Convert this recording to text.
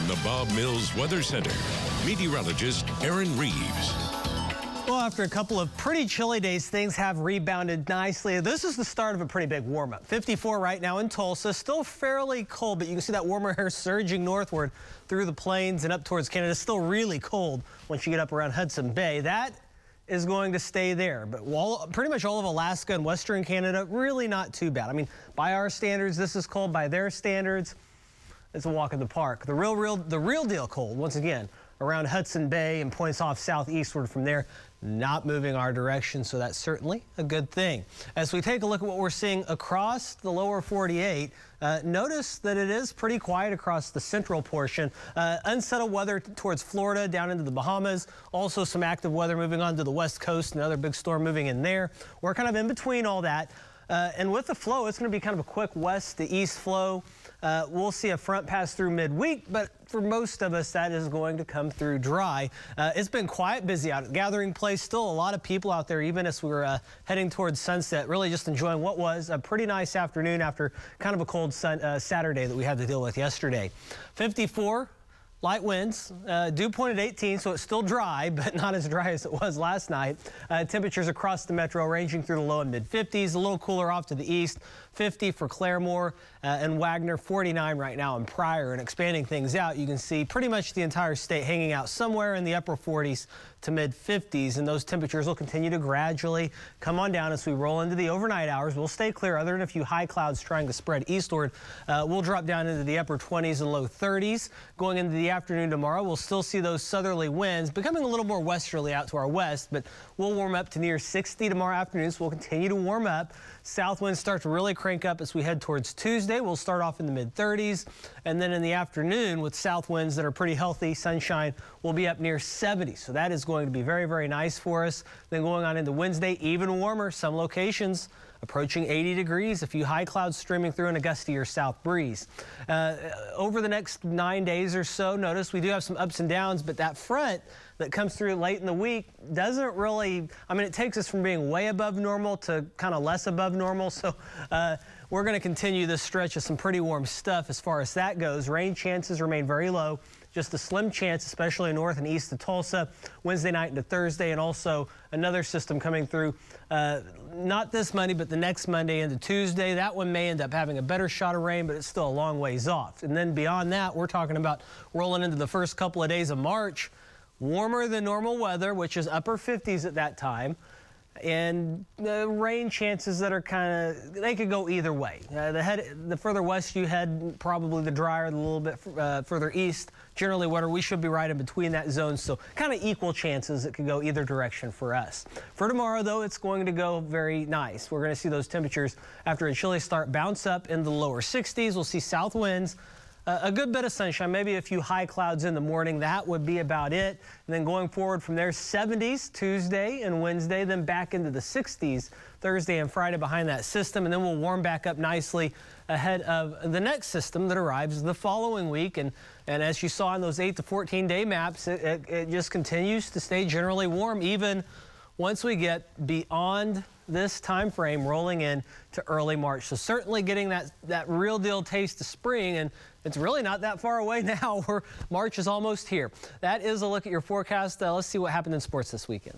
From the Bob Mills Weather Center, meteorologist Aaron Reeves. Well, after a couple of pretty chilly days, things have rebounded nicely. This is the start of a pretty big warm-up. 54 right now in Tulsa, still fairly cold, but you can see that warmer air surging northward through the plains and up towards Canada. It's still really cold once you get up around Hudson Bay. That is going to stay there, but pretty much all of Alaska and Western Canada, really not too bad. I mean, by our standards, this is cold. By their standards, it's a walk in the park. The real deal cold, once again, around Hudson Bay and points off southeastward from there, not moving our direction, so that's certainly a good thing. As we take a look at what we're seeing across the lower 48, notice that it is pretty quiet across the central portion. Unsettled weather towards Florida, down into the Bahamas. Also some active weather moving on to the west coast, another big storm moving in there. We're kind of in between all that. And with the flow, it's going to be kind of a quick west to east flow. We'll see a front pass through midweek, but for most of us, that is going to come through dry. It's been quiet, busy out at the gathering place. Still a lot of people out there, even as we were heading towards sunset, really just enjoying what was a pretty nice afternoon after kind of a cold Saturday that we had to deal with yesterday. 54. Light winds, dew point at 18, so it's still dry, but not as dry as it was last night. Temperatures across the metro ranging through the low and mid-50s, a little cooler off to the east, 50 for Claremore and Wagner, 49 right now in Pryor. And expanding things out, you can see pretty much the entire state hanging out somewhere in the upper 40s to mid-50s, and those temperatures will continue to gradually come on down as we roll into the overnight hours. We'll stay clear other than a few high clouds trying to spread eastward. We'll drop down into the upper 20s and low 30s. Going into the afternoon tomorrow, we'll still see those southerly winds becoming a little more westerly out to our west, but we'll warm up to near 60 tomorrow afternoon, so we'll continue to warm up. South winds start to really crank up as we head towards Tuesday. We'll start off in the mid-30s, and then in the afternoon with south winds that are pretty healthy, sunshine, will be up near 70. So that is going to be very, very nice for us. Then going on into Wednesday, even warmer. Some locations approaching 80 degrees, a few high clouds streaming through and a gustier south breeze. Over the next 9 days or so, notice we do have some ups and downs, but that front that comes through late in the week doesn't really, I mean, it takes us from being way above normal to kind of less above normal. So we're going to continue this stretch of some pretty warm stuff as far as that goes. Rain chances remain very low. Just a slim chance, especially north and east of Tulsa, Wednesday night into Thursday, and also another system coming through, not this Monday, but the next Monday into Tuesday. That one may end up having a better shot of rain, but it's still a long ways off. And then beyond that, we're talking about rolling into the first couple of days of March, warmer than normal weather, which is upper 50s at that time. And the rain chances that are kind of, they could go either way. The further west you head, probably the drier, a little bit further east, generally wetter. We should be right in between that zone, so kind of equal chances it could go either direction for us. For tomorrow, though, it's going to go very nice. We're going to see those temperatures after a chilly start bounce up in the lower 60s. We'll see south winds. A good bit of sunshine, maybe a few high clouds in the morning. That would be about it. And then going forward from there, 70s Tuesday and Wednesday, then back into the 60s Thursday and Friday behind that system. And then we'll warm back up nicely ahead of the next system that arrives the following week. And as you saw in those 8 to 14 day maps, it just continues to stay generally warm, even once we get beyond this time frame rolling in to early March. So certainly getting that real deal taste of spring, and it's really not that far away now. March is almost here. That is a look at your forecast. Let's see what happened in sports this weekend.